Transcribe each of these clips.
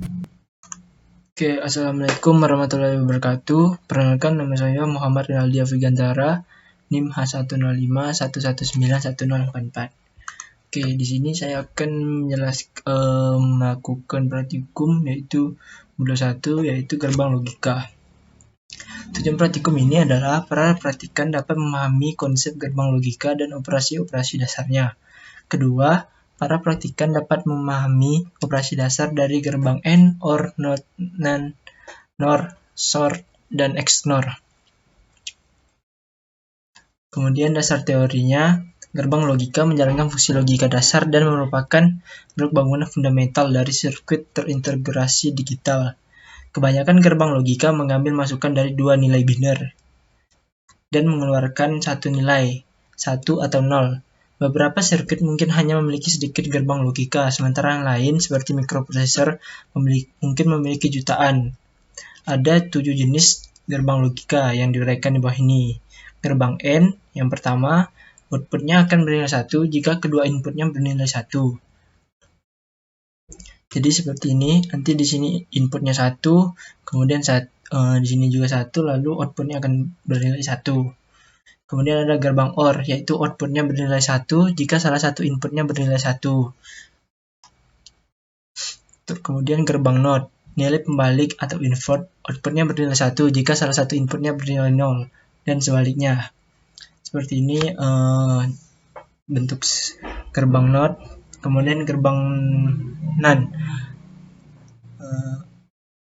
Oke, assalamualaikum warahmatullahi wabarakatuh. Perkenalkan, nama saya Muhammad Rinaldi Afigantara, NIM H105119104. Oke, di sini saya akan melakukan praktikum yaitu modul 1 yaitu gerbang logika. Tujuan praktikum ini adalah para praktikan dapat memahami konsep gerbang logika dan operasi-operasi dasarnya. Kedua, para praktikan dapat memahami operasi dasar dari gerbang AND, OR, NOT, NAND, NOR, SOR, dan XNOR. Kemudian dasar teorinya, gerbang logika menjalankan fungsi logika dasar dan merupakan blok bangunan fundamental dari sirkuit terintegrasi digital. Kebanyakan gerbang logika mengambil masukan dari dua nilai biner dan mengeluarkan satu nilai, 1 atau 0. Beberapa sirkuit mungkin hanya memiliki sedikit gerbang logika, sementara yang lain seperti mikroprosesor mungkin memiliki jutaan. Ada 7 jenis gerbang logika yang diuraikan di bawah ini. Gerbang AND, yang pertama, outputnya akan bernilai 1 jika kedua inputnya bernilai 1. Jadi seperti ini, nanti di sini inputnya 1, kemudian di sini juga 1, lalu outputnya akan bernilai 1. Kemudian ada gerbang OR, yaitu outputnya bernilai 1 jika salah satu inputnya bernilai 1. Kemudian gerbang NOT, nilai pembalik atau invert, outputnya bernilai 1 jika salah satu inputnya bernilai 0, dan sebaliknya. Seperti ini bentuk gerbang NOT. Kemudian gerbang NAND.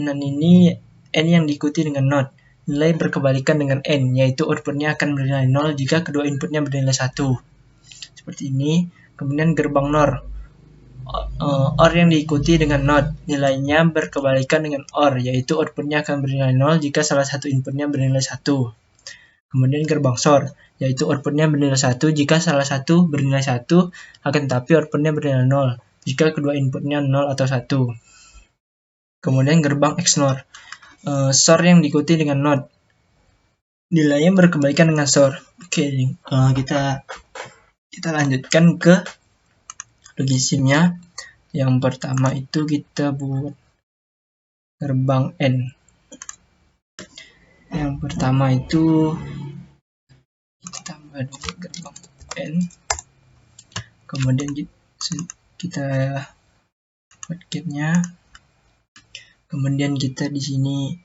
NAND ini N yang diikuti dengan NOT. Nilai berkebalikan dengan N, yaitu outputnya akan bernilai 0 jika kedua inputnya bernilai 1. Seperti ini. Kemudian gerbang NOR. OR yang diikuti dengan NOT. Nilainya berkebalikan dengan OR, yaitu outputnya akan bernilai 0 jika salah satu inputnya bernilai 1. Kemudian gerbang SOR, yaitu outputnya bernilai 1 jika salah satu bernilai 1, akan tetapi outputnya bernilai 0 jika kedua inputnya 0 atau 1. Kemudian gerbang XNOR. SOR yang diikuti dengan NOT, nilainya berkebalikan dengan SOR. Oke, kita lanjutkan ke logisimnya. Yang pertama itu kita buat gerbang N. Yang pertama itu kita tambah dulu gerbang N. Kemudian kita buat gapnya. Kemudian kita di sini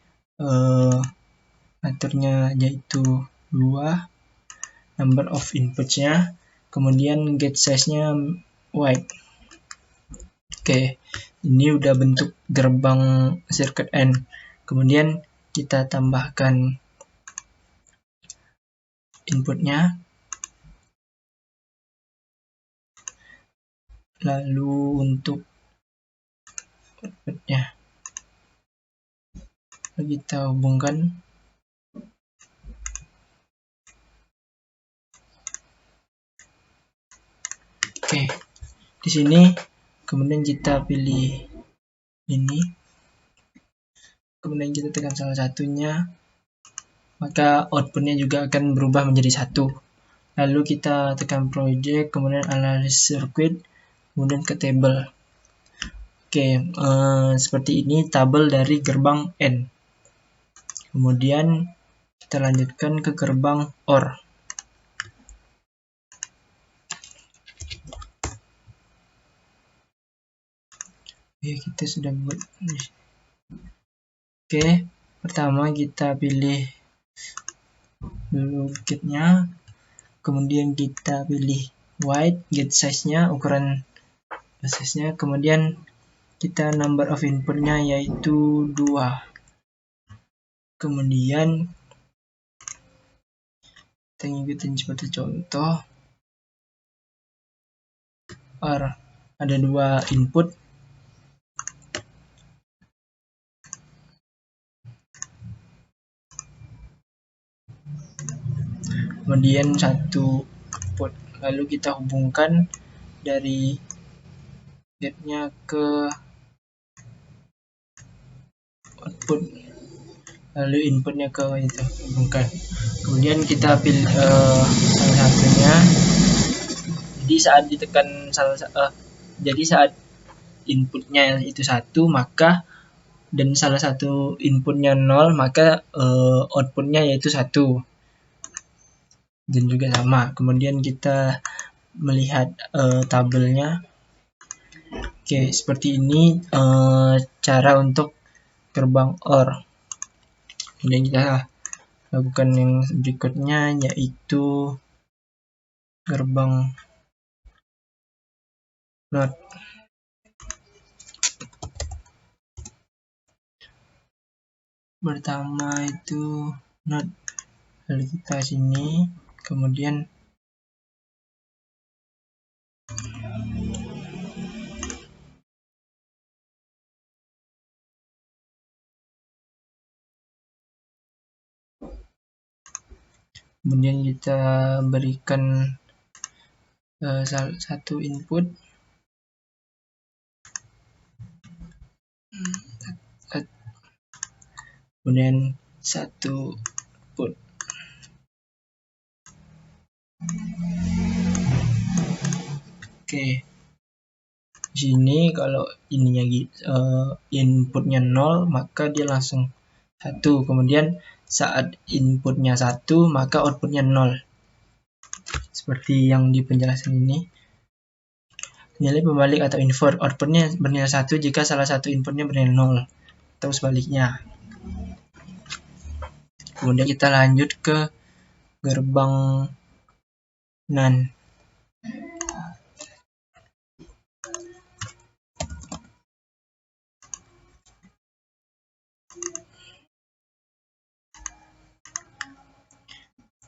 aturnya yaitu 2, number of inputs-nya, kemudian gate size-nya wide. Oke, ini udah bentuk gerbang circuit N. Kemudian kita tambahkan inputnya, lalu untuk outputnya kita hubungkan. Oke, di sini kemudian kita pilih ini, kemudian kita tekan salah satunya, maka outputnya juga akan berubah menjadi 1. Lalu kita tekan project, kemudian analysis circuit, kemudian ke table. Oke, seperti ini tabel dari gerbang N. Kemudian kita lanjutkan ke gerbang OR. Oke, kita sudah buat. Oke, pertama kita pilih dulu gate-nya, kemudian kita pilih wide, gate size-nya, ukuran size-nya, kemudian kita number of input-nya yaitu 2. Kemudian kita ngikutin seperti contoh. OR, ada 2 input. Kemudian 1 output. Lalu kita hubungkan dari gate-nya ke output, lalu inputnya ke itu hubungkan. Kemudian kita pilih salah satunya. Jadi saat inputnya itu 1, maka dan salah satu inputnya 0, maka outputnya yaitu 1. Dan juga sama. Kemudian kita melihat tabelnya. Oke, seperti ini cara untuk gerbang OR. Kemudian kita lakukan yang berikutnya, yaitu gerbang NOT. Pertama itu NOT, lalu kita sini, kemudian kita berikan satu input, kemudian satu output. Oke, di sini kalau ininya inputnya 0, maka dia langsung 1. Kemudian saat inputnya 1, maka outputnya 0. Seperti yang di penjelasan ini. Nilai pembalik atau invert, outputnya bernilai 1 jika salah satu inputnya bernilai 0, atau sebaliknya. Kemudian kita lanjut ke gerbang NAND.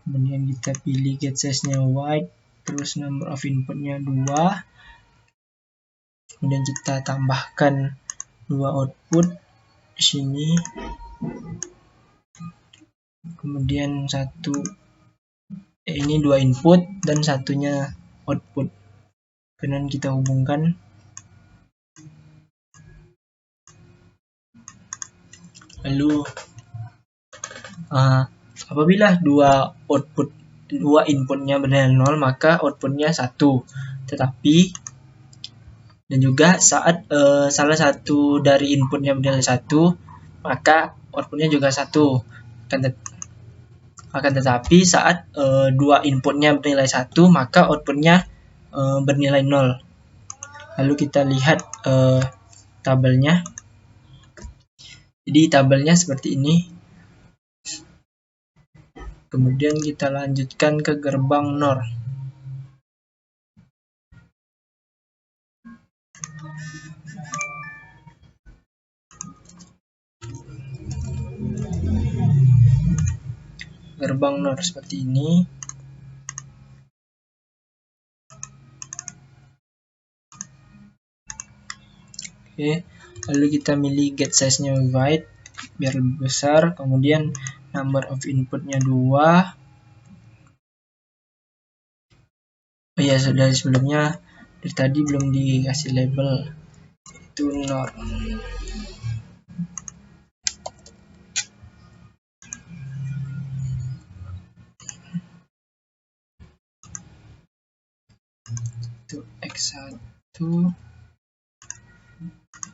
Kemudian kita pilih get size-nya wide, terus number of inputnya 2. Kemudian kita tambahkan 2 output di sini. Kemudian ini 2 input dan satunya output. Kemudian kita hubungkan. Lalu apabila dua inputnya bernilai 0, maka outputnya 1. Tetapi dan juga saat salah satu dari inputnya bernilai 1, maka outputnya juga 1. Akan tetapi saat dua inputnya bernilai 1, maka outputnya bernilai 0. Lalu kita lihat tabelnya. Jadi tabelnya seperti ini. Kemudian kita lanjutkan ke gerbang NOR. Gerbang NOR seperti ini. Oke, lalu kita milih get size-nya wide biar lebih besar, kemudian number of inputnya 2. Oh ya, dari sebelumnya dari tadi belum dikasih label, itu NOR. Itu X1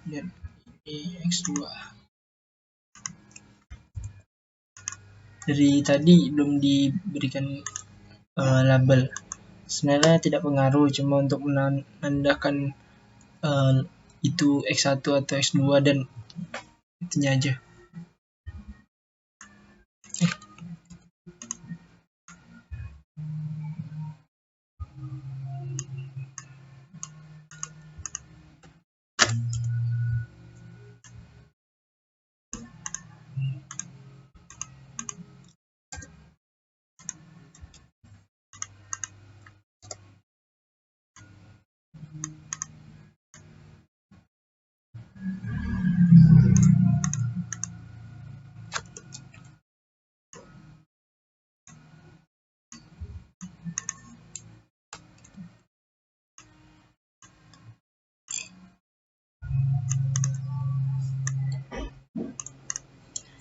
dan ini X2. Dari tadi belum diberikan label. Sebenarnya tidak pengaruh, cuma untuk menandakan itu X1 atau X2 dan itunya aja.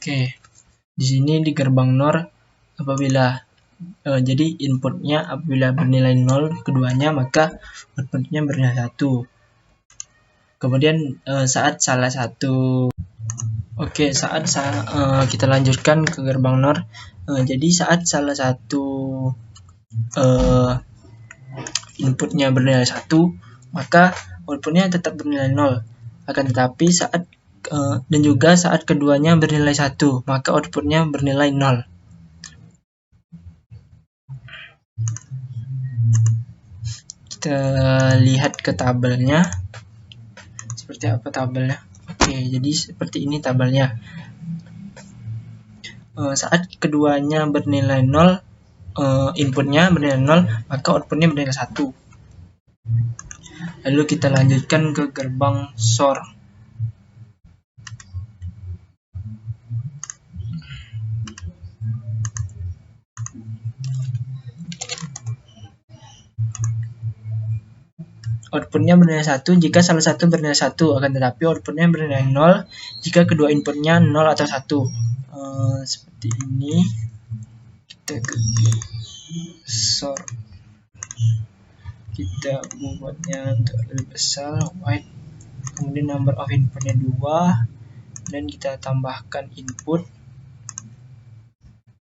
Oke, di sini di gerbang NOR apabila jadi inputnya apabila bernilai 0 keduanya, maka outputnya bernilai 1. Kemudian saat salah satu kita lanjutkan ke gerbang NOR. Jadi saat salah satu inputnya bernilai 1, maka outputnya tetap bernilai 0. Akan tetapi saat dan juga saat keduanya bernilai 1, maka outputnya bernilai 0. Kita lihat ke tabelnya. Seperti apa tabelnya? Jadi seperti ini tabelnya. Saat keduanya bernilai 0, inputnya bernilai 0, maka outputnya bernilai 1. Lalu kita lanjutkan ke gerbang SOR. Outputnya bernilai 1 jika salah satu bernilai 1, akan tetapi outputnya bernilai 0 jika kedua inputnya 0 atau 1. Seperti ini. Kita ke SOR. Kita buatnya untuk lebih besar, white. Kemudian number of inputnya 2, dan kita tambahkan input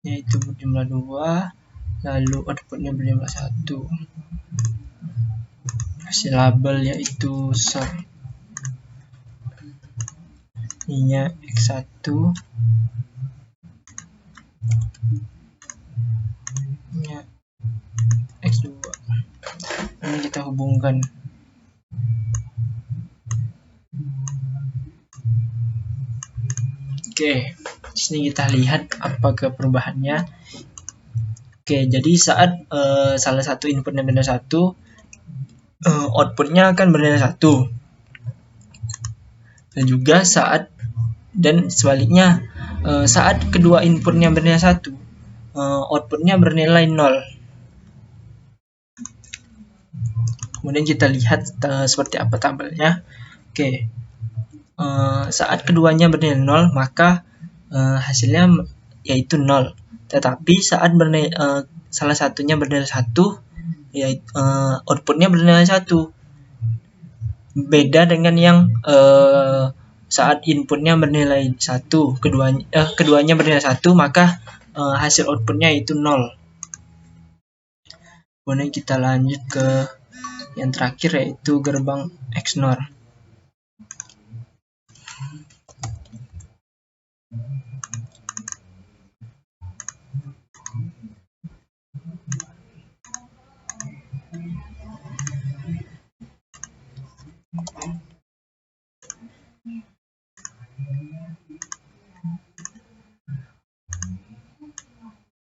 yaitu berjumlah 2, lalu outputnya berjumlah 1. Kasih label yaitu SOR. Ininya X1, ininya X2. Ini kita hubungkan. Di sini kita lihat apakah perubahannya. Jadi saat salah satu inputnya bernilai 1, outputnya akan bernilai 1. Dan juga dan sebaliknya, saat kedua inputnya bernilai 1, outputnya bernilai 0. Kemudian kita lihat seperti apa tabelnya. Saat keduanya bernilai 0, maka hasilnya yaitu 0. Tetapi saat salah satunya bernilai 1, yaitu outputnya bernilai 1. Beda dengan yang saat inputnya bernilai 1, keduanya bernilai 1, maka hasil outputnya itu 0. Kemudian kita lanjut ke yang terakhir, yaitu gerbang XNOR.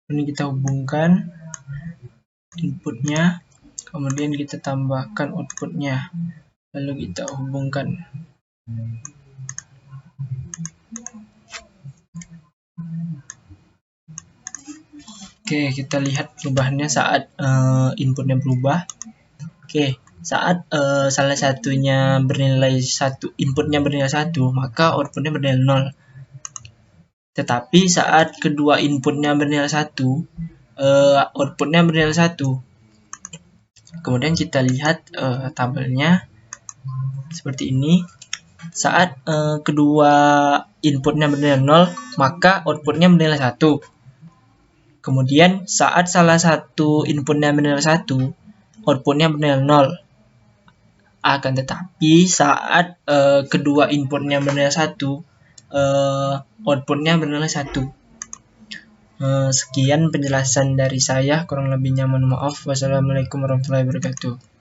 Ini kita hubungkan inputnya, kemudian kita tambahkan outputnya, lalu kita hubungkan. Kita lihat perubahannya saat inputnya berubah. Saat salah satunya bernilai 1, inputnya bernilai 1, maka outputnya bernilai 0. Tetapi saat kedua inputnya bernilai 1, outputnya bernilai 1. Kemudian kita lihat tabelnya seperti ini. Saat kedua inputnya bernilai 0, maka outputnya bernilai 1. Kemudian saat salah satu inputnya bernilai 1, outputnya bernilai 0. Akan tetapi saat kedua inputnya bernilai 1, outputnya bernilai 1. Sekian penjelasan dari saya, kurang lebihnya mohon maaf. Wassalamualaikum warahmatullahi wabarakatuh.